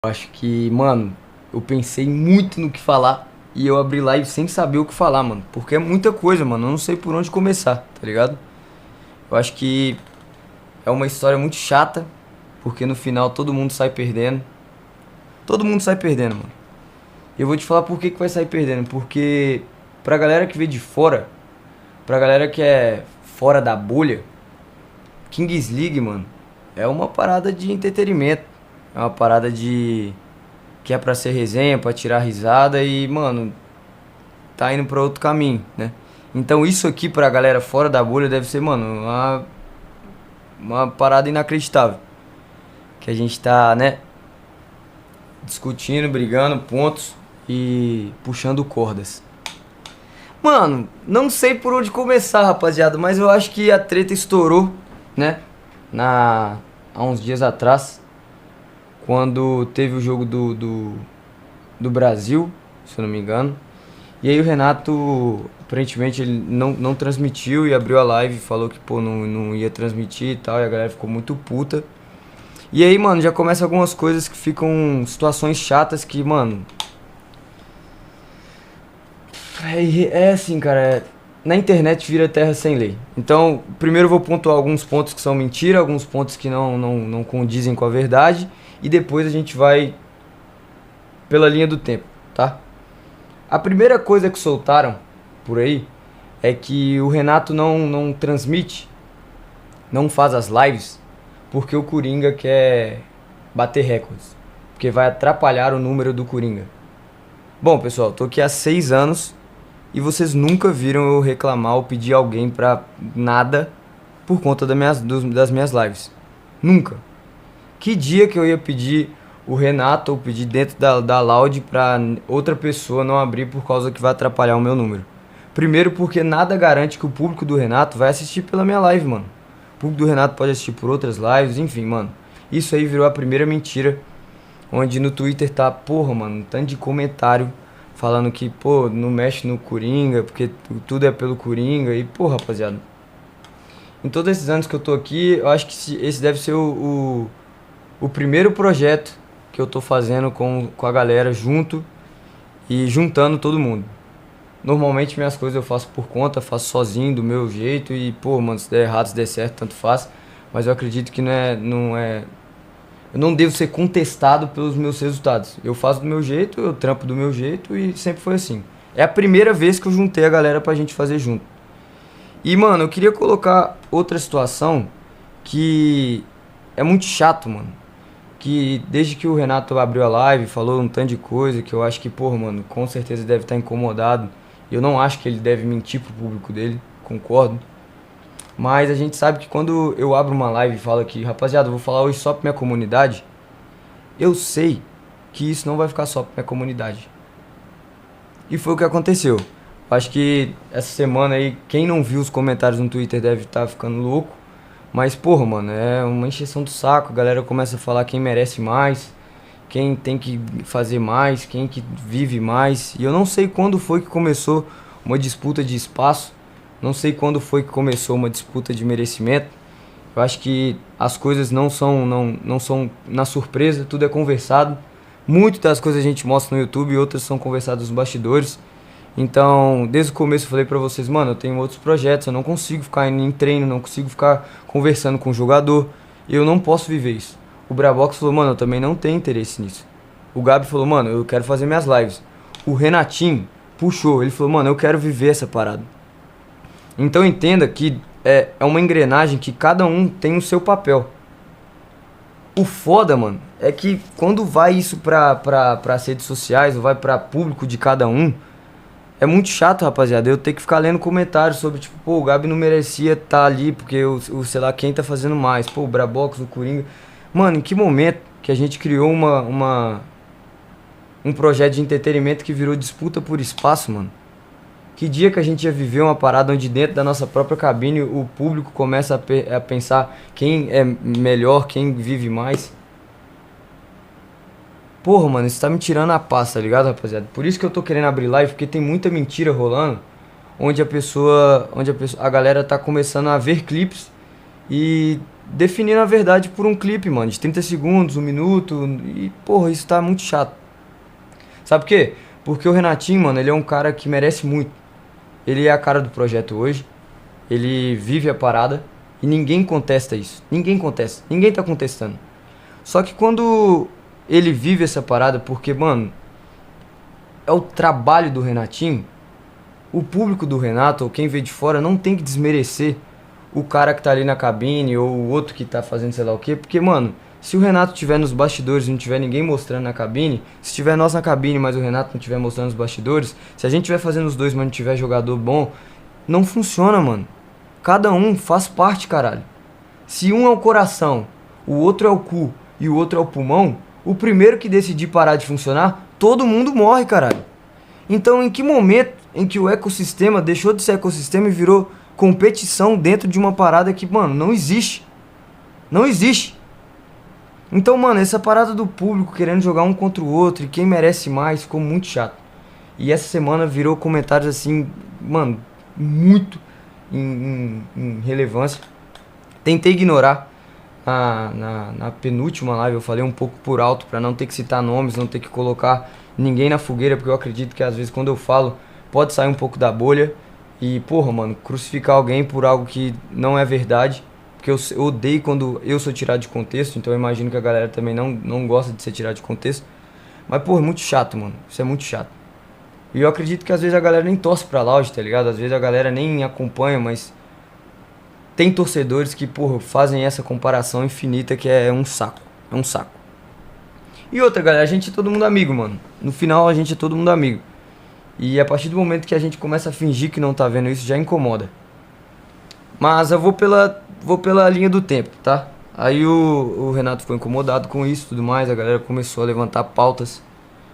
Acho que, mano, eu pensei muito no que falar e eu abri live sem saber o que falar, mano. Porque é muita coisa, mano. Eu não sei por onde começar, tá ligado? Eu acho que é uma história muito chata, porque no final todo mundo sai perdendo. Todo mundo sai perdendo, mano. E eu vou te falar por que vai sair perdendo. Porque pra galera que vê de fora, pra galera que é fora da bolha, Kings League, mano, é uma parada de entretenimento. É uma parada de que é pra ser resenha, pra tirar risada e, mano, tá indo pra outro caminho, né? Então isso aqui pra galera fora da bolha deve ser, mano, uma parada inacreditável. Que a gente tá, né, discutindo, brigando, pontos e puxando cordas. Mano, não sei por onde começar, rapaziada, mas eu acho que a treta estourou, né? Há uns dias atrás, quando teve o jogo do Brasil, se eu não me engano. E aí o Renato, aparentemente, ele não transmitiu e abriu a live e falou que, pô, não ia transmitir e tal, e a galera ficou muito puta. E aí, mano, já começa algumas coisas que ficam situações chatas que, mano. É assim, cara, na internet vira terra sem lei. Então, primeiro eu vou pontuar alguns pontos que são mentira, alguns pontos que não condizem com a verdade, e depois a gente vai pela linha do tempo, tá? A primeira coisa que soltaram por aí é que o Renato não transmite, não faz as lives, porque o Coringa quer bater recordes. Porque vai atrapalhar o número do Coringa. Bom, pessoal, tô aqui há 6 anos e vocês nunca viram eu reclamar ou pedir alguém pra nada por conta das minhas lives. Nunca. Que dia que eu ia pedir o Renato ou pedir dentro da Loud pra outra pessoa não abrir por causa que vai atrapalhar o meu número? Primeiro porque nada garante que o público do Renato vai assistir pela minha live, mano. O público do Renato pode assistir por outras lives, enfim, mano. Isso aí virou a primeira mentira, onde no Twitter tá, porra, mano, um tanto de comentário falando que, pô, não mexe no Coringa, porque tudo é pelo Coringa. E, pô, rapaziada, em todos esses anos que eu tô aqui, eu acho que esse deve ser o primeiro projeto que eu tô fazendo com a galera junto e juntando todo mundo. Normalmente minhas coisas eu faço por conta, faço sozinho, do meu jeito e, pô, mano, se der errado, se der certo, tanto faz. Mas eu acredito que não é. Eu não devo ser contestado pelos meus resultados. Eu faço do meu jeito, eu trampo do meu jeito e sempre foi assim. É a primeira vez que eu juntei a galera pra gente fazer junto. E, mano, eu queria colocar outra situação que é muito chato, mano. Que desde que o Renato abriu a live, falou um tanto de coisa que eu acho que, porra, mano, com certeza deve estar incomodado. Eu não acho que ele deve mentir pro público dele, concordo. Mas a gente sabe que quando eu abro uma live e falo aqui, rapaziada, eu vou falar hoje só pra minha comunidade, eu sei que isso não vai ficar só pra minha comunidade. E foi o que aconteceu. Acho que essa semana aí, quem não viu os comentários no Twitter deve estar ficando louco. Mas, porra, mano, é uma encheção do saco. A galera começa a falar quem merece mais, quem tem que fazer mais, quem que vive mais. E eu não sei quando foi que começou uma disputa de espaço. Não sei quando foi que começou uma disputa de merecimento. Eu acho que as coisas não são na surpresa, tudo é conversado. Muitas das coisas a gente mostra no YouTube e outras são conversadas nos bastidores. Então, desde o começo eu falei pra vocês, mano, eu tenho outros projetos, eu não consigo ficar indo em treino, não consigo ficar conversando com o jogador, eu não posso viver isso. O Brabox falou, mano, eu também não tenho interesse nisso. O Gabi falou, mano, eu quero fazer minhas lives. O Renatinho puxou, ele falou, mano, eu quero viver essa parada. Então entenda que é uma engrenagem que cada um tem o seu papel. O foda, mano, é que quando vai isso pras redes sociais, ou vai pra público de cada um, é muito chato, rapaziada. Eu ter que ficar lendo comentários sobre, tipo, pô, o Gabi não merecia estar ali, porque o sei lá quem tá fazendo mais. Pô, o Brabox, o Coringa. Mano, em que momento que a gente criou um projeto de entretenimento que virou disputa por espaço, mano? Que dia que a gente ia viver uma parada onde dentro da nossa própria cabine o público começa a pensar quem é melhor, quem vive mais? Porra, mano, isso tá me tirando a paz, tá ligado, rapaziada? Por isso que eu tô querendo abrir live, porque tem muita mentira rolando, onde a galera tá começando a ver clipes e definindo a verdade por um clipe, mano, de 30 segundos, um minuto, e, porra, isso tá muito chato. Sabe por quê? Porque o Renatinho, mano, ele é um cara que merece muito. Ele é a cara do projeto hoje, ele vive a parada, e ninguém contesta isso. Ninguém contesta, ninguém tá contestando. Só que quando ele vive essa parada, porque, mano, é o trabalho do Renatinho, o público do Renato, ou quem vê de fora, não tem que desmerecer o cara que tá ali na cabine, ou o outro que tá fazendo sei lá o quê, porque, mano, se o Renato tiver nos bastidores e não tiver ninguém mostrando na cabine, se tiver nós na cabine, mas o Renato não tiver mostrando nos bastidores, se a gente tiver fazendo os dois, mas não tiver jogador bom, não funciona, mano. Cada um faz parte, caralho. Se um é o coração, o outro é o cu e o outro é o pulmão, o primeiro que decidir parar de funcionar, todo mundo morre, caralho. Então, em que momento em que o ecossistema deixou de ser ecossistema e virou competição dentro de uma parada que, mano, não existe? Não existe. Então, mano, essa parada do público querendo jogar um contra o outro e quem merece mais ficou muito chato. E essa semana virou comentários assim, mano, muito em relevância. Tentei ignorar na penúltima live, eu falei um pouco por alto pra não ter que citar nomes, não ter que colocar ninguém na fogueira, porque eu acredito que às vezes quando eu falo pode sair um pouco da bolha. E, porra, mano, crucificar alguém por algo que não é verdade. Porque eu odeio quando eu sou tirado de contexto, então eu imagino que a galera também não gosta de ser tirado de contexto. Mas, porra, é muito chato, mano. Isso é muito chato. E eu acredito que às vezes a galera nem torce pra Loud, tá ligado? Às vezes a galera nem acompanha, mas tem torcedores que, porra, fazem essa comparação infinita que é um saco. É um saco. E outra, galera, a gente é todo mundo amigo, mano. No final a gente é todo mundo amigo. E a partir do momento que a gente começa a fingir que não tá vendo isso, já incomoda. Mas eu vou pela linha do tempo, tá? Aí o Renato ficou incomodado com isso e tudo mais, a galera começou a levantar pautas.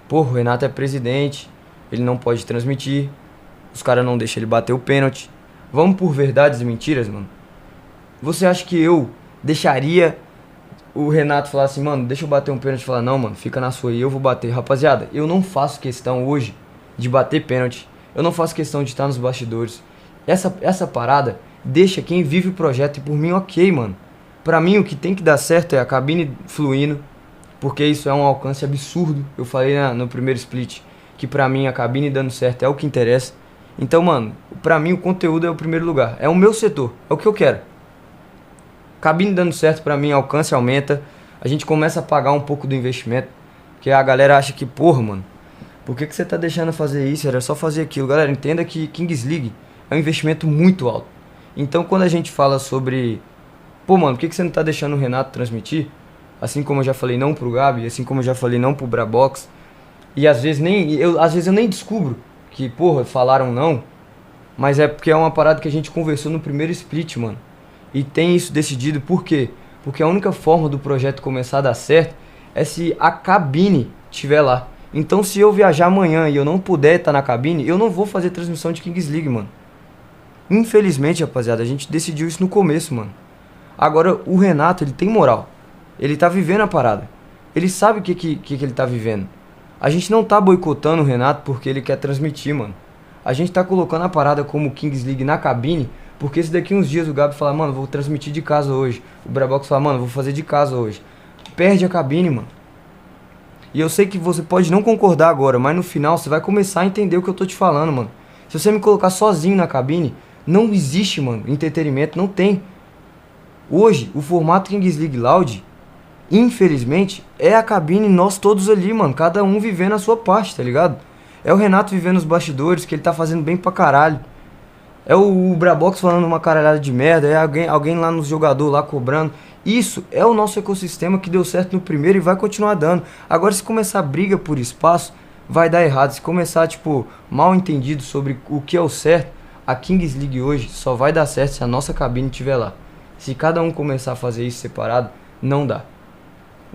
Porra, o Renato é presidente, ele não pode transmitir, os caras não deixam ele bater o pênalti. Vamos por verdades e mentiras, mano? Você acha que eu deixaria o Renato falar assim, mano, deixa eu bater um pênalti e falar, não, mano, fica na sua aí, eu vou bater. Rapaziada, eu não faço questão hoje de bater pênalti, eu não faço questão de estar nos bastidores. Essa parada deixa quem vive o projeto, e por mim, ok, mano. Pra mim, o que tem que dar certo é a cabine fluindo, porque isso é um alcance absurdo. Eu falei no primeiro split que pra mim a cabine dando certo é o que interessa. Então, mano, pra mim o conteúdo é o primeiro lugar, é o meu setor, é o que eu quero. Cabine dando certo pra mim, alcance aumenta, a gente começa a pagar um pouco do investimento, porque a galera acha que, porra, mano, por que você tá deixando fazer isso? Era só fazer aquilo. Galera, entenda que Kings League é um investimento muito alto. Então, quando a gente fala sobre, pô, mano, por que você não tá deixando o Renato transmitir? Assim como eu já falei não pro Gabi, assim como eu já falei não pro Brabox. E às vezes eu nem descubro que, porra, falaram não. Mas é porque é uma parada que a gente conversou no primeiro split, mano. E tem isso decidido, por quê? Porque a única forma do projeto começar a dar certo é se a cabine estiver lá. Então, se eu viajar amanhã e eu não puder estar na cabine, eu não vou fazer transmissão de Kings League, mano. Infelizmente, rapaziada, a gente decidiu isso no começo, mano. Agora, o Renato, ele tem moral. Ele tá vivendo a parada. Ele sabe o que ele tá vivendo. A gente não tá boicotando o Renato porque ele quer transmitir, mano. A gente tá colocando a parada como Kings League na cabine, porque se daqui uns dias o Gabi falar, mano, vou transmitir de casa hoje. O Brabox fala, mano, vou fazer de casa hoje. Perde a cabine, mano. E eu sei que você pode não concordar agora, mas no final você vai começar a entender o que eu tô te falando, mano. Se você me colocar sozinho na cabine, não existe, mano, entretenimento, não tem. Hoje, o formato Kings League Loud, infelizmente, é a cabine nós todos ali, mano. Cada um vivendo a sua parte, tá ligado? É o Renato vivendo os bastidores, que ele tá fazendo bem pra caralho. É o Brabox falando uma caralhada de merda. É alguém lá nos jogadores lá cobrando. Isso é o nosso ecossistema que deu certo no primeiro e vai continuar dando. Agora, se começar briga por espaço, vai dar errado. Se começar, tipo, mal entendido sobre o que é o certo, a Kings League hoje só vai dar certo se a nossa cabine estiver lá. Se cada um começar a fazer isso separado, não dá.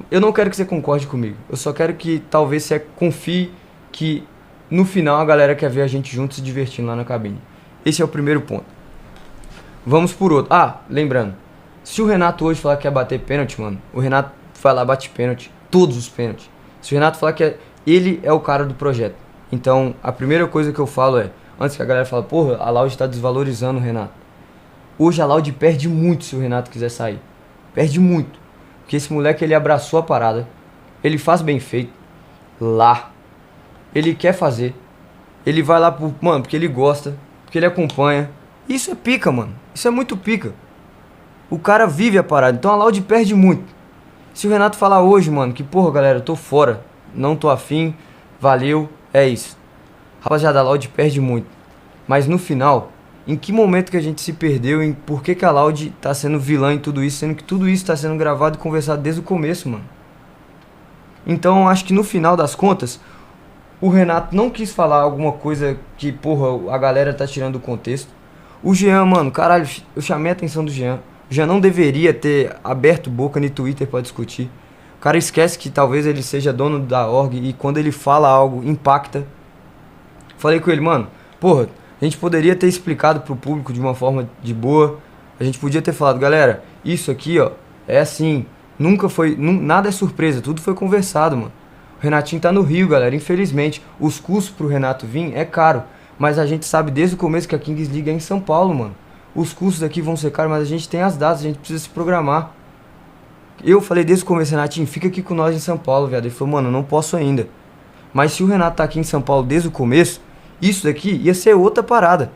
Eu não quero que você concorde comigo. Eu só quero que talvez você confie que no final a galera quer ver a gente junto se divertindo lá na cabine. Esse é o primeiro ponto. Vamos por outro. Ah, lembrando. Se o Renato hoje falar que quer bater pênalti, mano, o Renato vai lá, bate pênalti. Todos os pênaltis. Se o Renato falar que ele é o cara do projeto. Então, a primeira coisa que eu falo é, antes que a galera fale, porra, a Loud tá desvalorizando o Renato. Hoje a Loud perde muito se o Renato quiser sair. Perde muito. Porque esse moleque, ele abraçou a parada. Ele faz bem feito. Lá. Ele quer fazer. Ele vai lá, mano, porque ele gosta. Porque ele acompanha. Isso é pica, mano. Isso é muito pica. O cara vive a parada. Então a Loud perde muito. Se o Renato falar hoje, mano, que porra, galera, eu tô fora. Não tô afim. Valeu. É isso. Rapaziada, a Loud perde muito. Mas no final, em que momento que a gente se perdeu? Em por que a Loud tá sendo vilã em tudo isso? Sendo que tudo isso tá sendo gravado e conversado desde o começo, mano. Então acho que no final das contas, o Renato não quis falar alguma coisa que, porra, a galera tá tirando do contexto. O Jean, mano, caralho, eu chamei a atenção do Jean. O Jean não deveria ter aberto boca no Twitter pra discutir. O cara esquece que talvez ele seja dono da org e quando ele fala algo, impacta. Falei com ele, mano, porra, a gente poderia ter explicado pro público de uma forma de boa. A gente podia ter falado, galera, isso aqui, ó, é assim, nunca foi, nada é surpresa, tudo foi conversado, mano. O Renatinho tá no Rio, galera, infelizmente. Os custos pro Renato vir é caro, mas a gente sabe desde o começo que a Kings League é em São Paulo, mano. Os custos aqui vão ser caros, mas a gente tem as datas, a gente precisa se programar. Eu falei desde o começo, Renatinho, fica aqui com nós em São Paulo, viado. Ele falou, mano, eu não posso ainda. Mas se o Renato tá aqui em São Paulo desde o começo, isso daqui ia ser outra parada.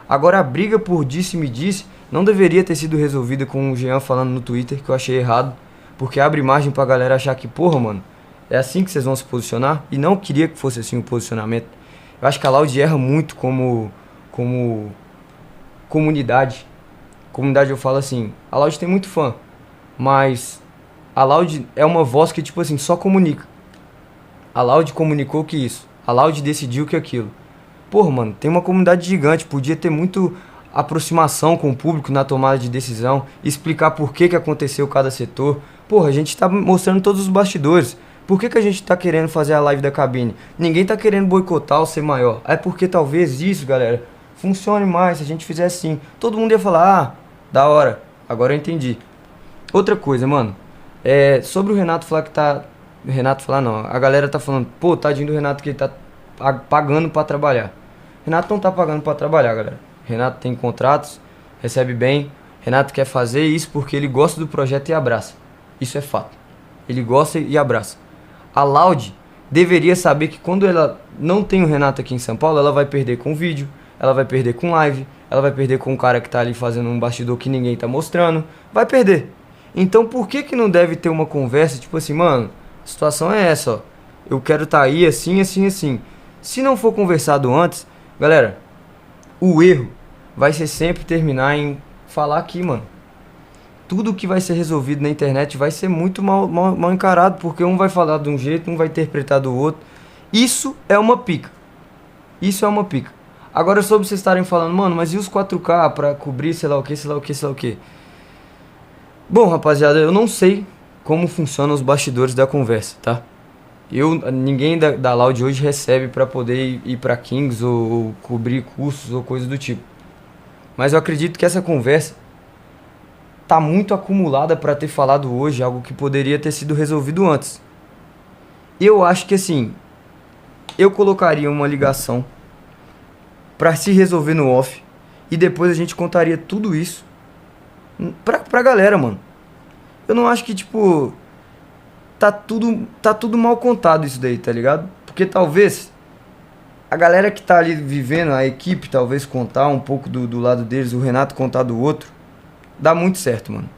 Agora a briga por disse-me-disse não deveria ter sido resolvida com o Jean falando no Twitter, que eu achei errado. Porque abre margem pra galera achar que, porra, mano, é assim que vocês vão se posicionar? E não queria que fosse assim o posicionamento. Eu acho que a Loud erra muito como comunidade. Comunidade eu falo assim, a Loud tem muito fã, mas a Loud é uma voz que, tipo assim, só comunica. A Loud comunicou que isso. A Loud decidiu que aquilo. Porra, mano, tem uma comunidade gigante. Podia ter muito aproximação com o público na tomada de decisão. Explicar por que aconteceu cada setor. Porra, a gente tá mostrando todos os bastidores. Por que a gente tá querendo fazer a live da cabine? Ninguém tá querendo boicotar ou ser maior. É porque talvez isso, galera, funcione mais se a gente fizer assim. Todo mundo ia falar, ah, da hora. Agora eu entendi. Outra coisa, mano. Sobre o Renato falar que tá... Renato falar não, a galera tá falando, pô, tadinho do Renato que ele tá pagando pra trabalhar. Renato não tá pagando pra trabalhar, galera. Renato tem contratos, recebe bem. Renato quer fazer isso porque ele gosta do projeto e abraça. Isso é fato. Ele gosta e abraça. A Loud deveria saber que quando ela não tem o Renato aqui em São Paulo, ela vai perder com vídeo, ela vai perder com live, ela vai perder com um cara que tá ali fazendo um bastidor que ninguém tá mostrando. Vai perder. Então por que não deve ter uma conversa, tipo assim, mano, a situação é essa, ó. Eu quero tá aí assim, assim, assim. Se não for conversado antes, galera, o erro vai ser sempre terminar em falar aqui, mano. Tudo que vai ser resolvido na internet vai ser muito mal encarado, porque um vai falar de um jeito, um vai interpretar do outro. Isso é uma pica. Isso é uma pica. Agora sobre vocês estarem falando, mano, mas e os 4K pra cobrir sei lá o que, sei lá o que, sei lá o que. Bom, rapaziada, eu não sei como funcionam os bastidores da conversa, tá? Ninguém da Loud hoje recebe pra poder ir pra Kings ou cobrir custos ou coisa do tipo. Mas eu acredito que essa conversa tá muito acumulada pra ter falado hoje algo que poderia ter sido resolvido antes. Eu acho que assim, eu colocaria uma ligação pra se resolver no off e depois a gente contaria tudo isso pra galera, mano. Eu não acho que, tipo, tá tudo mal contado isso daí, tá ligado? Porque talvez a galera que tá ali vivendo, a equipe, talvez contar um pouco do lado deles, o Renato contar do outro, dá muito certo, mano.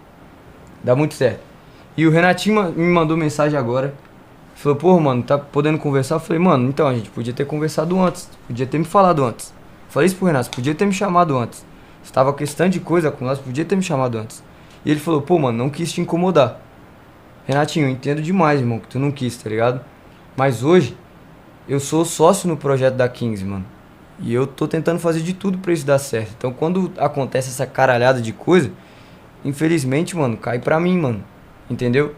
Dá muito certo. E o Renatinho me mandou mensagem agora. Falou, pô, mano, tá podendo conversar? Eu falei, mano, então, a gente podia ter conversado antes. Podia ter me falado antes. Falei isso pro Renato, podia ter me chamado antes. Estava questão de coisa com nós, podia ter me chamado antes. E ele falou, pô, mano, não quis te incomodar. Renatinho, eu entendo demais, irmão, que tu não quis, tá ligado? Mas hoje, eu sou sócio no projeto da Kings, mano. E eu tô tentando fazer de tudo pra isso dar certo. Então, quando acontece essa caralhada de coisa, infelizmente, mano, cai pra mim, mano. Entendeu?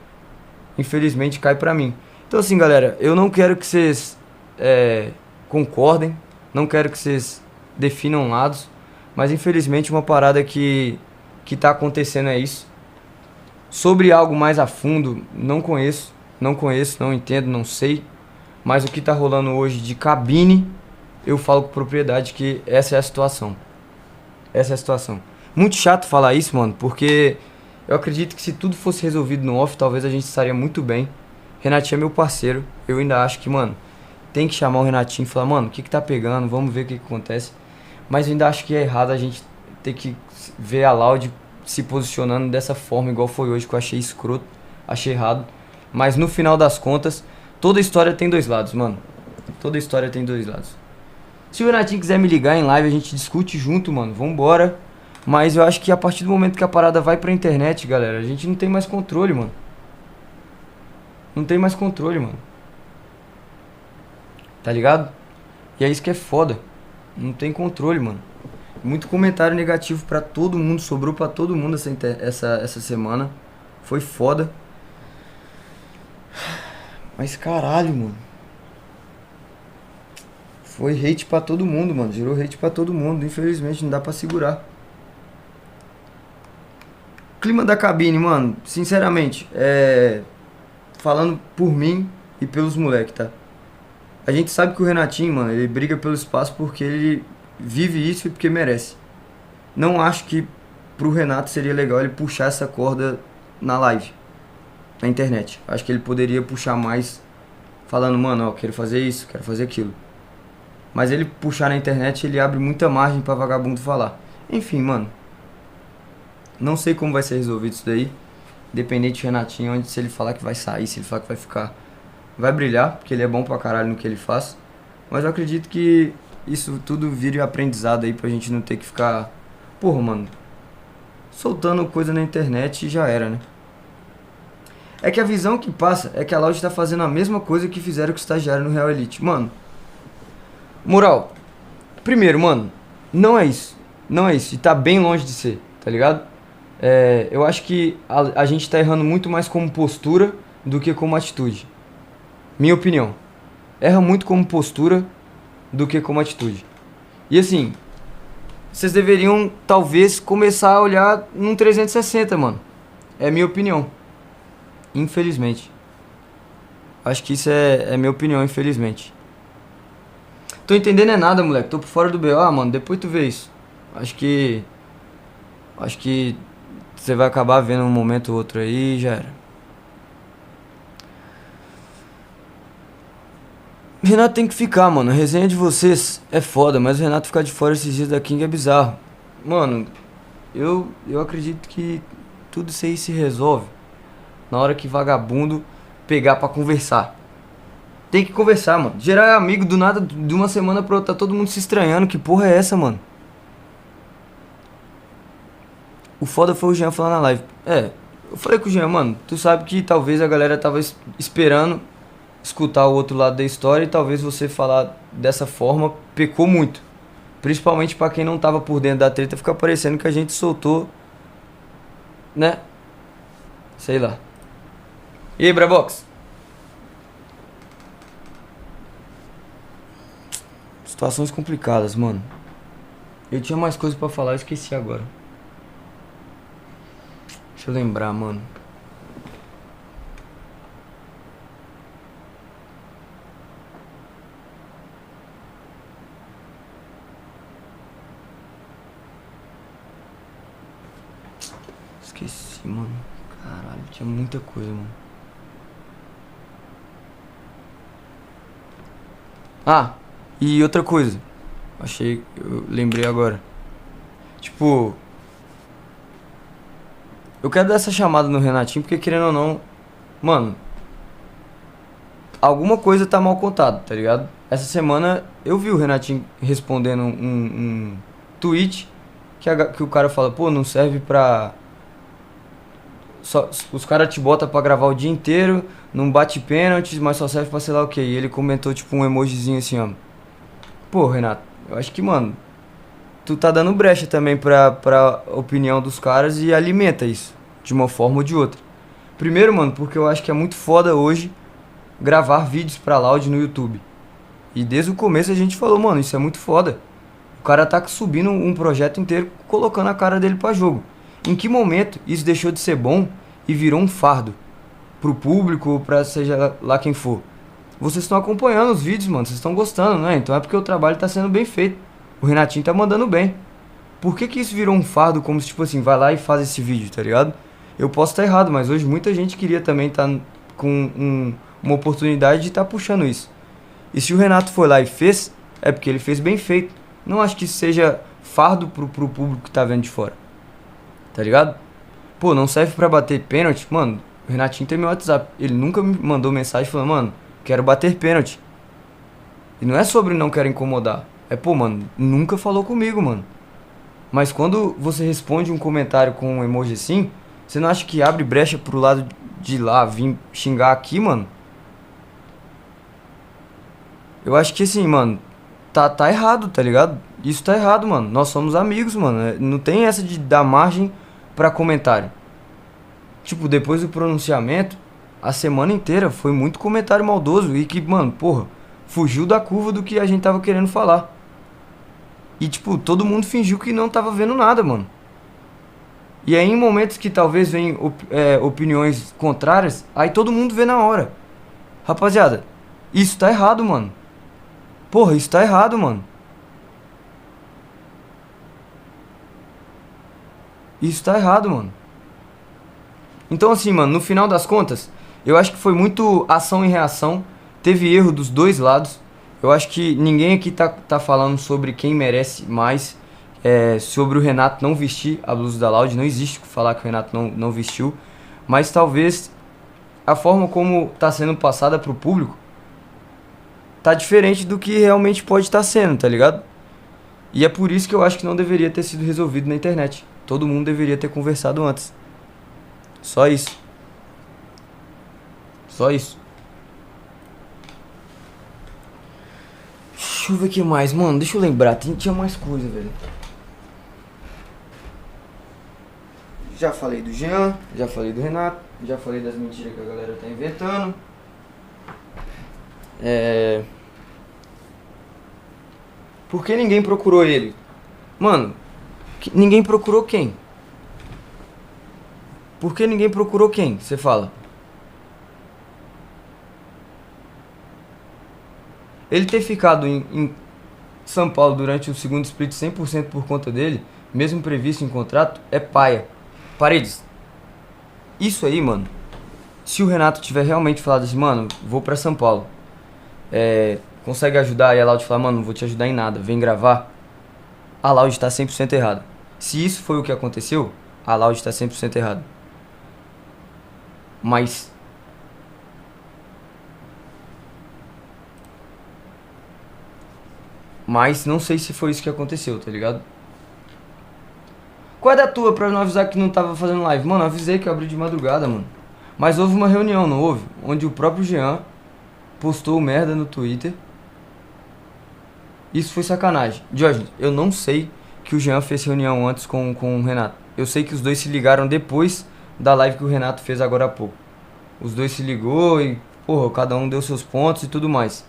Infelizmente, cai pra mim. Então, assim, galera, eu não quero que vocês concordem. Não quero que vocês definam lados. Mas, infelizmente, uma parada que tá acontecendo é isso. Sobre algo mais a fundo, não conheço, não entendo, não sei. Mas o que tá rolando hoje de cabine, eu falo com propriedade que essa é a situação. Essa é a situação. Muito chato falar isso, mano, porque Eu acredito que se tudo fosse resolvido no off, talvez a gente estaria muito bem. Renatinho é meu parceiro. Eu ainda acho que, mano, tem que chamar o Renatinho e falar, mano, o que que tá pegando? Vamos ver o que que acontece. Mas eu ainda acho que é errado a gente ter que ver a Loud se posicionando dessa forma, igual foi hoje, que eu achei escroto, achei errado. Mas no final das contas, toda história tem dois lados, mano. Toda história tem dois lados. Se o Renatinho quiser me ligar em live, a gente discute junto, mano. Vambora. Mas eu acho que a partir do momento que a parada vai pra internet, galera, a gente não tem mais controle, mano. Não tem mais controle, mano. Tá ligado? E é isso que é foda. Não tem controle, mano. Muito comentário negativo pra todo mundo. Sobrou pra todo mundo essa semana. Foi foda. Mas caralho, mano. Foi hate pra todo mundo, mano. Gerou hate pra todo mundo. Infelizmente não dá pra segurar. Clima da cabine, mano. Sinceramente, falando por mim e pelos moleques, tá? A gente sabe que o Renatinho, mano, ele briga pelo espaço porque ele vive isso e porque merece. Não acho que pro Renato seria legal ele puxar essa corda na live, na internet. Acho que ele poderia puxar mais falando, mano, ó, quero fazer isso, quero fazer aquilo. Mas ele puxar na internet, ele abre muita margem pra vagabundo falar. Enfim, mano. Não sei como vai ser resolvido isso daí. Independente do Renatinho, onde se ele falar que vai sair, se ele falar que vai ficar, vai brilhar, porque ele é bom pra caralho no que ele faz. Mas eu acredito que isso tudo vire aprendizado aí pra gente não ter que ficar, porra, mano, soltando coisa na internet e já era, né? É que a visão que passa é que a Loud tá fazendo a mesma coisa que fizeram com o estagiário no Real Elite. Mano, moral, primeiro, mano, não é isso. Não é isso. E tá bem longe de ser, tá ligado? Eu acho que a gente tá errando muito mais como postura do que como atitude. Minha opinião. Erra muito como postura do que como atitude. E assim, vocês deveriam talvez começar a olhar num 360, mano. É minha opinião. Infelizmente. Acho que isso é minha opinião, infelizmente. Tô entendendo é nada, moleque. Tô por fora do BO, mano. Depois tu vê isso. Acho que você vai acabar vendo um momento ou outro aí e já era. Renato tem que ficar, mano. A resenha de vocês é foda, mas o Renato ficar de fora esses dias da King é bizarro. Mano, eu acredito que tudo isso aí se resolve na hora que vagabundo pegar pra conversar. Tem que conversar, mano. Geral é amigo, do nada, de uma semana pra outra, tá todo mundo se estranhando. Que porra é essa, mano? O foda foi o Jean falar na live. Eu falei com o Jean, mano, tu sabe que talvez a galera tava esperando escutar o outro lado da história e talvez você falar dessa forma pecou muito. Principalmente pra quem não tava por dentro da treta, fica parecendo que a gente soltou, né? Sei lá. E aí, Brabox? Situações complicadas, mano. Eu tinha mais coisa pra falar, eu esqueci agora. Deixa eu lembrar, mano. Esqueci, mano. Caralho, tinha muita coisa, mano. Ah, e outra coisa. Eu lembrei agora. Tipo, eu quero dar essa chamada no Renatinho porque, querendo ou não, mano, alguma coisa tá mal contada, tá ligado? Essa semana eu vi o Renatinho respondendo um tweet que o cara fala, pô, não serve pra... os caras te botam pra gravar o dia inteiro, não bate pênalti, mas só serve pra sei lá o que. E ele comentou tipo um emojizinho assim, ó. Pô, Renato, eu acho que, mano, tu tá dando brecha também pra opinião dos caras e alimenta isso, de uma forma ou de outra. Primeiro, mano, porque eu acho que é muito foda hoje gravar vídeos pra Loud no YouTube. E desde o começo a gente falou, mano, isso é muito foda. O cara tá subindo um projeto inteiro, colocando a cara dele pra jogo. Em que momento isso deixou de ser bom e virou um fardo? Pro público ou pra seja lá quem for. Vocês estão acompanhando os vídeos, mano, vocês estão gostando, né? Então é porque o trabalho tá sendo bem feito. O Renatinho tá mandando bem. Por que isso virou um fardo como se, tipo assim, vai lá e faz esse vídeo, tá ligado? Eu posso estar errado, mas hoje muita gente queria também estar com uma oportunidade de estar puxando isso. E se o Renato foi lá e fez, é porque ele fez bem feito. Não acho que isso seja fardo pro público que tá vendo de fora. Tá ligado? Pô, não serve pra bater pênalti? Mano, o Renatinho tem meu WhatsApp. Ele nunca me mandou mensagem falando, mano, quero bater pênalti. E não é sobre não quero incomodar. É, pô, mano, nunca falou comigo, mano. Mas quando você responde um comentário com um emoji assim, você não acha que abre brecha pro lado de lá vir xingar aqui, mano? Eu acho que assim, mano, tá errado, tá ligado? Isso tá errado, mano. Nós somos amigos, mano. Não tem essa de dar margem pra comentário. Tipo, depois do pronunciamento, a semana inteira foi muito comentário maldoso e que, mano, porra, fugiu da curva do que a gente tava querendo falar. E, tipo, todo mundo fingiu que não tava vendo nada, mano. E aí, em momentos que talvez venham opiniões contrárias, aí todo mundo vê na hora. Rapaziada, isso tá errado, mano. Porra, isso tá errado, mano. Isso tá errado, mano. Então, assim, mano, no final das contas, eu acho que foi muito ação e reação. Teve erro dos dois lados. Eu acho que ninguém aqui tá falando sobre quem merece mais. Sobre o Renato não vestir a blusa da Loud. Não existe falar que o Renato não vestiu. Mas talvez a forma como tá sendo passada pro público tá diferente do que realmente pode estar sendo, tá ligado? E é por isso que eu acho que não deveria ter sido resolvido na internet. Todo mundo deveria ter conversado antes. Só isso. Só isso. Deixa eu ver o que mais, mano. Deixa eu lembrar. Tinha mais coisa, velho. Já falei do Jean, já falei do Renato, já falei das mentiras que a galera tá inventando. Por que ninguém procurou ele? Mano, ninguém procurou quem? Por que ninguém procurou quem? Você fala. Ele ter ficado em São Paulo durante o segundo split 100% por conta dele, mesmo previsto em contrato, é paia. Paredes, isso aí, mano, se o Renato tiver realmente falado assim, mano, vou pra São Paulo, consegue ajudar? E a Loud falar, mano, não vou te ajudar em nada, vem gravar. A Loud tá 100% errada. Se isso foi o que aconteceu, a Loud tá 100% errada. Mas não sei se foi isso que aconteceu, tá ligado? Qual é da tua pra não avisar que não tava fazendo live? Mano, eu avisei que eu abri de madrugada, mano. Mas houve uma reunião, não houve? Onde o próprio Jean postou merda no Twitter. Isso foi sacanagem. Jorge, eu não sei que o Jean fez reunião antes com o Renato. Eu sei que os dois se ligaram depois da live que o Renato fez agora há pouco. Os dois se ligou e, porra, cada um deu seus pontos e tudo mais.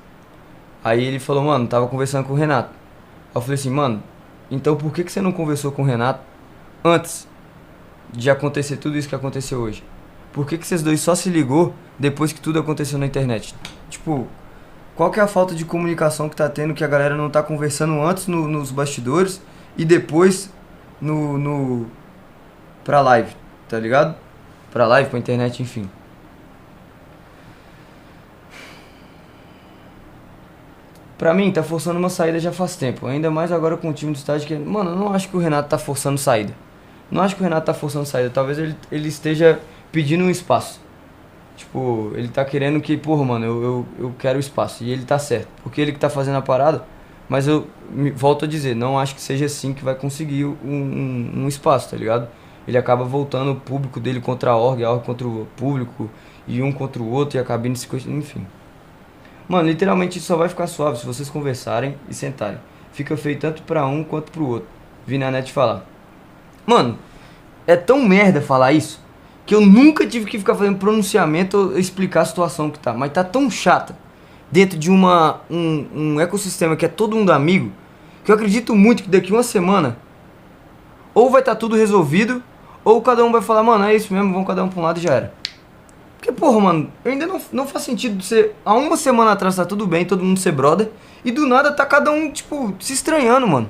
Aí ele falou, mano, tava conversando com o Renato. Aí eu falei assim, mano, então por que você não conversou com o Renato antes de acontecer tudo isso que aconteceu hoje? Por que vocês dois só se ligou depois que tudo aconteceu na internet? Tipo, qual que é a falta de comunicação que tá tendo que a galera não tá conversando antes nos bastidores e depois pra live, tá ligado? Pra live, pra internet, enfim. Pra mim, tá forçando uma saída já faz tempo. Ainda mais agora com o time do estádio que... Mano, eu não acho que o Renato tá forçando saída. Não acho que o Renato tá forçando saída. Talvez ele esteja pedindo um espaço. Tipo, ele tá querendo que... Porra, mano, eu quero espaço. E ele tá certo. Porque ele que tá fazendo a parada. Mas eu volto a dizer, não acho que seja assim que vai conseguir um espaço, tá ligado? Ele acaba voltando o público dele contra a org contra o público. E um contra o outro. E a cabine se... Enfim. Mano, literalmente isso só vai ficar suave se vocês conversarem e sentarem. Fica feio tanto pra um quanto pro outro. Vi na net falar. Mano, é tão merda falar isso que eu nunca tive que ficar fazendo pronunciamento ou explicar a situação que tá. Mas tá tão chata dentro de um ecossistema que é todo mundo amigo, que eu acredito muito que daqui uma semana ou vai estar tudo resolvido, ou cada um vai falar, mano, é isso mesmo, vamos cada um pra um lado e já era. Porque, porra, mano, ainda não faz sentido você... Há uma semana atrás tá tudo bem, todo mundo ser brother, e do nada tá cada um, tipo, se estranhando, mano.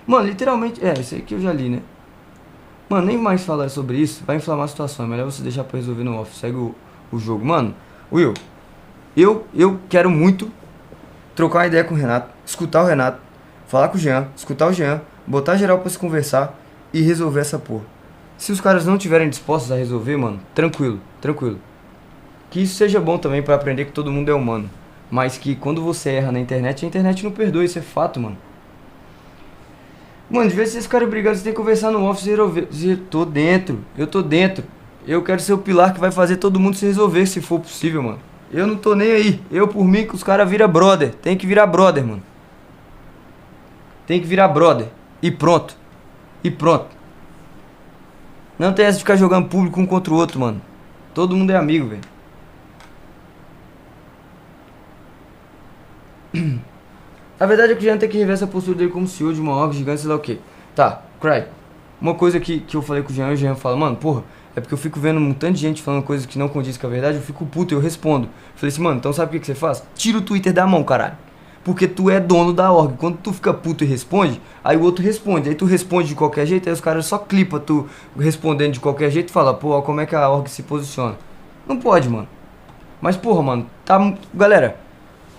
Mano, literalmente... esse aí que eu já li, né? Mano, nem mais falar sobre isso, vai inflamar a situação. É melhor você deixar pra resolver no off. Segue o jogo. Mano, Will, eu quero muito trocar uma ideia com o Renato, escutar o Renato, falar com o Jean, escutar o Jean, botar geral pra se conversar e resolver essa porra. Se os caras não estiverem dispostos a resolver, mano, tranquilo, tranquilo. Que isso seja bom também pra aprender que todo mundo é humano. Mas que quando você erra na internet, a internet não perdoa, isso é fato, mano. Mano, de vez em vocês ficarem brigando, você tem que conversar no office e resolver. Eu tô dentro. Eu quero ser o pilar que vai fazer todo mundo se resolver, se for possível, mano. Eu não tô nem aí. Eu, por mim, que os caras viram brother. Tem que virar brother, mano. Tem que virar brother. E pronto. E pronto. Não tem essa de ficar jogando público um contra o outro, mano. Todo mundo é amigo, velho. A verdade é que o Jean tem que rever essa postura dele como CEO de uma org gigante, sei lá o que. Tá, Cry. Uma coisa que eu falei com o Jean, e o Jean fala, mano, porra, é porque eu fico vendo um tanto de gente falando coisas que não condiz com a verdade, eu fico puto e eu respondo. Falei assim, mano, então sabe o que você faz? Tira o Twitter da mão, caralho. Porque tu é dono da org. Quando tu fica puto e responde, aí o outro responde. Aí tu responde de qualquer jeito, aí os caras só clipam tu respondendo de qualquer jeito e fala, pô, ó, como é que a org se posiciona. Não pode, mano. Mas, porra, mano, tá... Galera,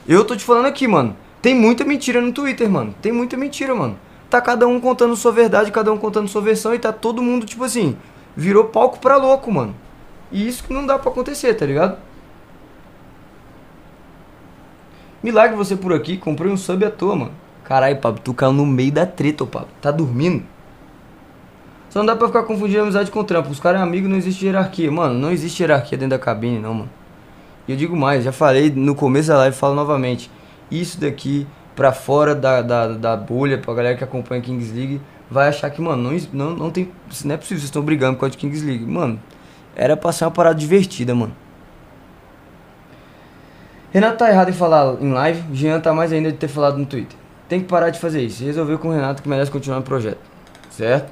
eu tô te falando aqui, mano. Tem muita mentira no Twitter, mano. Tem muita mentira, mano. Tá cada um contando sua verdade, cada um contando sua versão e tá todo mundo, tipo assim, virou palco pra louco, mano. E isso que não dá pra acontecer, tá ligado? Milagre você por aqui, comprei um sub à toa, mano. Caralho, Pablo, tu caiu no meio da treta, ô Pablo. Tá dormindo? Só não dá pra ficar confundindo amizade com trampo. Os caras é amigo, não existe hierarquia. Mano, não existe hierarquia dentro da cabine, não, mano. E eu digo mais, já falei no começo da live, falo novamente. Isso daqui, pra fora da bolha, pra galera que acompanha Kings League, vai achar que, mano, não tem... Não é possível, vocês estão brigando por causa de Kings League. Mano, era pra ser uma parada divertida, mano. Renato tá errado em falar em live, Jean tá mais ainda de ter falado no Twitter. Tem que parar de fazer isso. Resolveu com o Renato que merece continuar no projeto. Certo?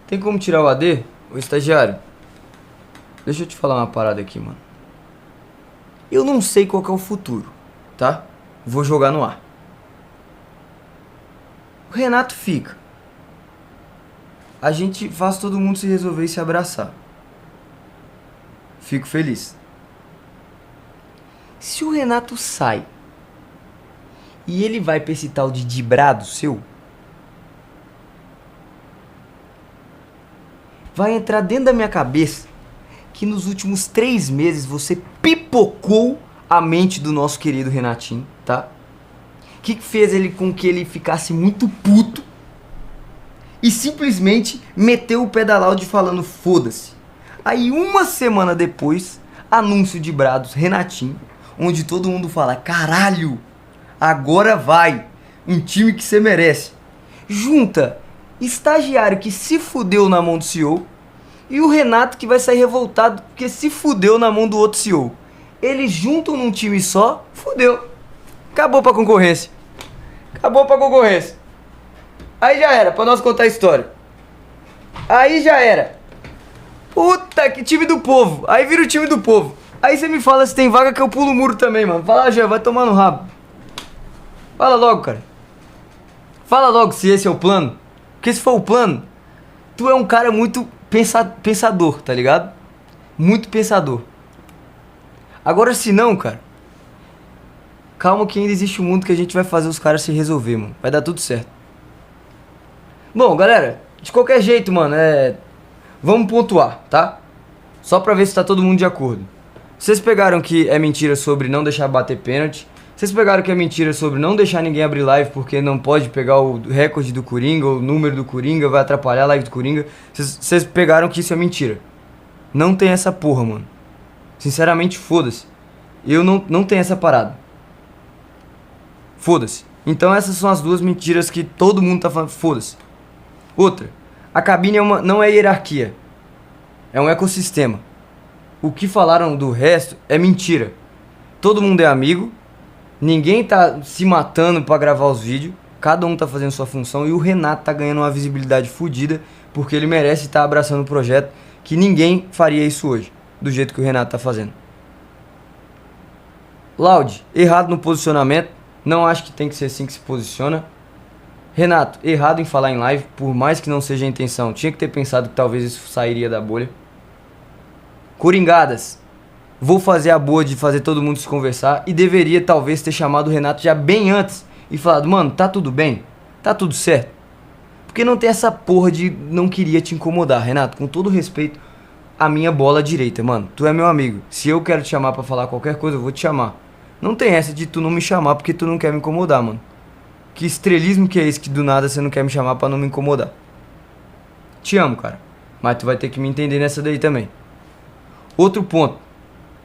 Tem como tirar o AD? O estagiário? Deixa eu te falar uma parada aqui, mano. Eu não sei qual que é o futuro, tá? Vou jogar no ar. O Renato fica. A gente faz todo mundo se resolver e se abraçar. Fico feliz. Se o Renato sai e ele vai pra esse tal de dibrado seu, vai entrar dentro da minha cabeça que nos últimos 3 meses você pipocou a mente do nosso querido Renatinho, tá? Que fez ele com que ele ficasse muito puto e simplesmente meteu o pé da Loud falando foda-se. Aí uma semana depois, anúncio de Brados Renatinho, onde todo mundo fala, caralho, agora vai, um time que você merece. Junta estagiário que se fudeu na mão do CEO e o Renato que vai sair revoltado porque se fudeu na mão do outro CEO. Eles juntam num time só, fudeu. Acabou pra concorrência. Acabou pra concorrência. Aí já era, pra nós contar a história. Aí já era. Puta, que time do povo. Aí vira o time do povo. Aí você me fala se tem vaga que eu pulo o muro também, mano. Fala, já vai tomar no rabo. Fala logo, cara. Fala logo se esse é o plano. Porque se for o plano, tu é um cara muito pensador, tá ligado? Muito pensador. Agora se não, cara, calma que ainda existe um mundo que a gente vai fazer os caras se resolver, mano. Vai dar tudo certo. Bom, galera, de qualquer jeito, mano, vamos pontuar, tá? Só pra ver se tá todo mundo de acordo. Vocês pegaram que é mentira sobre não deixar bater pênalti. Vocês pegaram que é mentira sobre não deixar ninguém abrir live porque não pode pegar o recorde do Coringa, o número do Coringa, vai atrapalhar a live do Coringa. Vocês pegaram que isso é mentira. Não tem essa porra, mano. Sinceramente, foda-se. Eu não tenho essa parada. Foda-se. Então essas são as duas mentiras que todo mundo tá falando. Foda-se. Outra. A cabine não é hierarquia. É um ecossistema. O que falaram do resto é mentira. Todo mundo é amigo. Ninguém tá se matando pra gravar os vídeos. Cada um tá fazendo sua função. E o Renato tá ganhando uma visibilidade fodida. Porque ele merece estar abraçando o projeto. Que ninguém faria isso hoje. Do jeito que o Renato tá fazendo. Loud, errado no posicionamento. Não acho que tem que ser assim que se posiciona. Renato, errado em falar em live, por mais que não seja a intenção. Tinha que ter pensado que talvez isso sairia da bolha. Coringadas. Vou fazer a boa de fazer todo mundo se conversar. E deveria talvez ter chamado o Renato já bem antes. E falado, mano, tá tudo bem? Tá tudo certo? Porque não tem essa porra de não queria te incomodar, Renato. Com todo respeito, a minha bola direita, mano. Tu é meu amigo. Se eu quero te chamar pra falar qualquer coisa, eu vou te chamar. Não tem essa de tu não me chamar porque tu não quer me incomodar, mano. Que estrelismo que é esse que do nada você não quer me chamar pra não me incomodar? Te amo, cara. Mas tu vai ter que me entender nessa daí também. Outro ponto.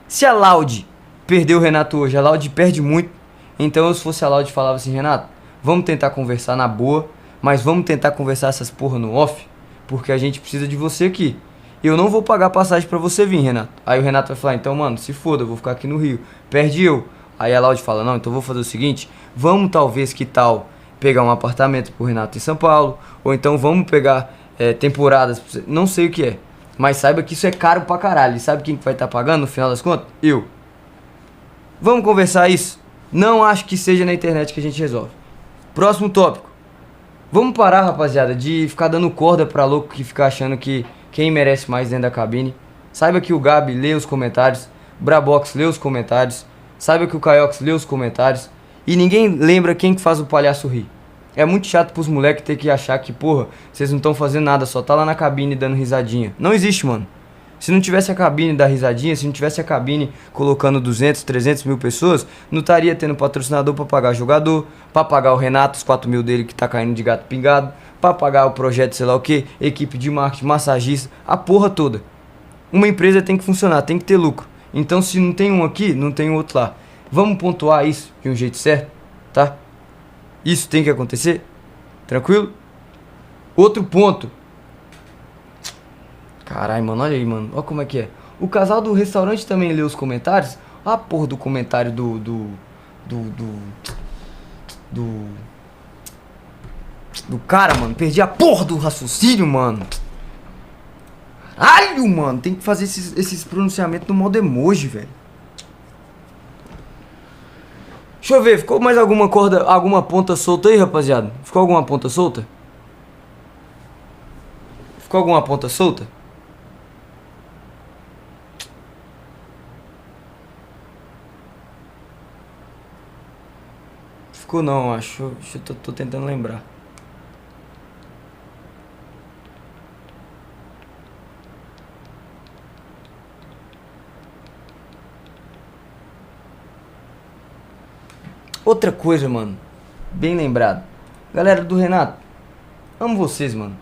Se a Loud perdeu o Renato hoje, a Loud perde muito. Então eu, se fosse a Loud, falava assim, Renato, vamos tentar conversar na boa, mas vamos tentar conversar essas porra no off, porque a gente precisa de você aqui. Eu não vou pagar passagem pra você vir, Renato. Aí o Renato vai falar, então, mano, se foda, eu vou ficar aqui no Rio. Perde eu. Aí a Loud fala, não, então eu vou fazer o seguinte, vamos talvez, que tal, pegar um apartamento pro Renato em São Paulo, ou então vamos pegar temporadas, não sei o que é. Mas saiba que isso é caro pra caralho. E sabe quem que vai estar pagando no final das contas? Eu. Vamos conversar isso? Não acho que seja na internet que a gente resolve. Próximo tópico. Vamos parar, rapaziada, de ficar dando corda pra louco que fica achando que quem merece mais dentro da cabine. Saiba que o Gabi lê os comentários, Brabox lê os comentários, saiba que o Caiox lê os comentários, e ninguém lembra quem que faz o palhaço rir. É muito chato pros moleques ter que achar que, porra, vocês não estão fazendo nada, só tá lá na cabine dando risadinha. Não existe, mano. Se não tivesse a cabine da risadinha, se não tivesse a cabine colocando 200, 300 mil pessoas, não estaria tendo patrocinador pra pagar jogador, pra pagar o Renato, os 4 mil dele que tá caindo de gato pingado, pra pagar o projeto sei lá o que, equipe de marketing, massagista, a porra toda. Uma empresa tem que funcionar, tem que ter lucro. Então se não tem um aqui, não tem outro lá. Vamos pontuar isso de um jeito certo, tá? Isso tem que acontecer? Tranquilo? Outro ponto. Caralho, mano, olha aí, mano. Olha como é que é. O casal do restaurante também lê os comentários. Olha a porra do comentário do cara, mano. Perdi a porra do raciocínio, mano. Caralho, mano. Tem que fazer esses pronunciamentos no modo emoji, velho. Deixa eu ver, ficou mais alguma corda, alguma ponta solta aí, rapaziada? Ficou alguma ponta solta? Ficou alguma ponta solta? Ficou não, acho. Tô tentando lembrar. Outra coisa, mano. Bem lembrado. Galera do Renato, amo vocês, mano.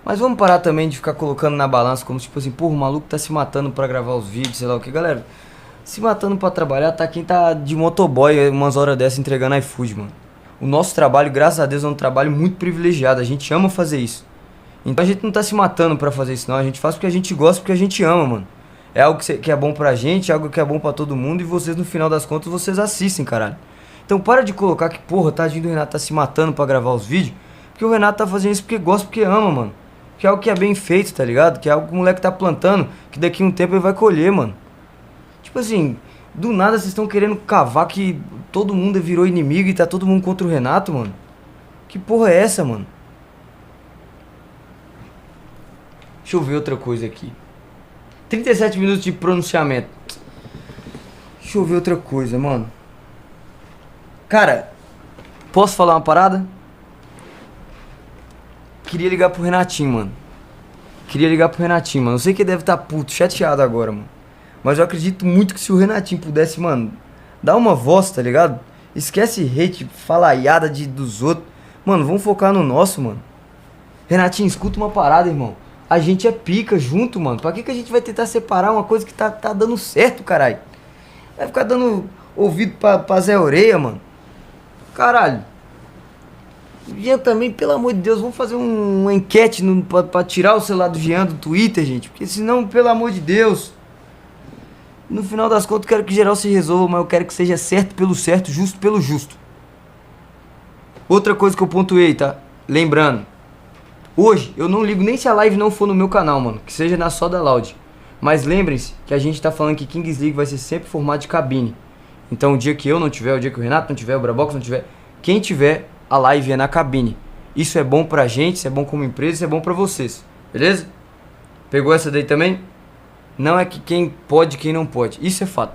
Mas vamos parar também de ficar colocando na balança como tipo assim, porra, o maluco tá se matando pra gravar os vídeos, sei lá o que. Galera, se matando pra trabalhar tá quem tá de motoboy umas horas dessas entregando iFood, mano. O nosso trabalho, graças a Deus, é um trabalho muito privilegiado. A gente ama fazer isso. Então a gente não tá se matando pra fazer isso, não. A gente faz porque a gente gosta, porque a gente ama, mano. É algo que é bom pra gente, é algo que é bom pra todo mundo. E vocês, no final das contas, vocês assistem, caralho. Então para de colocar que, porra, tadinho do Renato tá se matando pra gravar os vídeos. Porque o Renato tá fazendo isso porque gosta, porque ama, mano. Que é algo que é bem feito, tá ligado? Que é algo que o moleque tá plantando, que daqui a um tempo ele vai colher, mano. Tipo assim, do nada vocês estão querendo cavar que todo mundo virou inimigo e tá todo mundo contra o Renato, mano. Que porra é essa, mano? Deixa eu ver outra coisa aqui. 37 minutos de pronunciamento. Deixa eu ver outra coisa, mano. Cara, posso falar uma parada? Queria ligar pro Renatinho, mano. Eu sei que ele deve estar puto, chateado agora, mano. Mas eu acredito muito que se o Renatinho pudesse, mano, dar uma voz, tá ligado? Esquece hate, falaiada dos outros. Mano, vamos focar no nosso, mano. Renatinho, escuta uma parada, irmão. A gente é pica junto, mano. Pra que a gente vai tentar separar uma coisa que tá dando certo, caralho? Vai ficar dando ouvido pra Zé Orelha, mano. Caralho. Jean também, pelo amor de Deus, vamos fazer uma enquete pra tirar o celular do Jean do Twitter, gente. Porque senão, pelo amor de Deus. No final das contas, eu quero que geral se resolva, mas eu quero que seja certo pelo certo, justo pelo justo. Outra coisa que eu pontuei, tá? Lembrando. Hoje, eu não ligo nem se a live não for no meu canal, mano. Que seja na só da Loud. Mas lembrem-se que a gente tá falando que Kings League vai ser sempre formato de cabine. Então o dia que eu não tiver, o dia que o Renato não tiver, o Brabox não tiver, quem tiver, a live é na cabine. Isso é bom pra gente, isso é bom como empresa, isso é bom pra vocês. Beleza? Pegou essa daí também? Não é que quem pode, quem não pode. Isso é fato.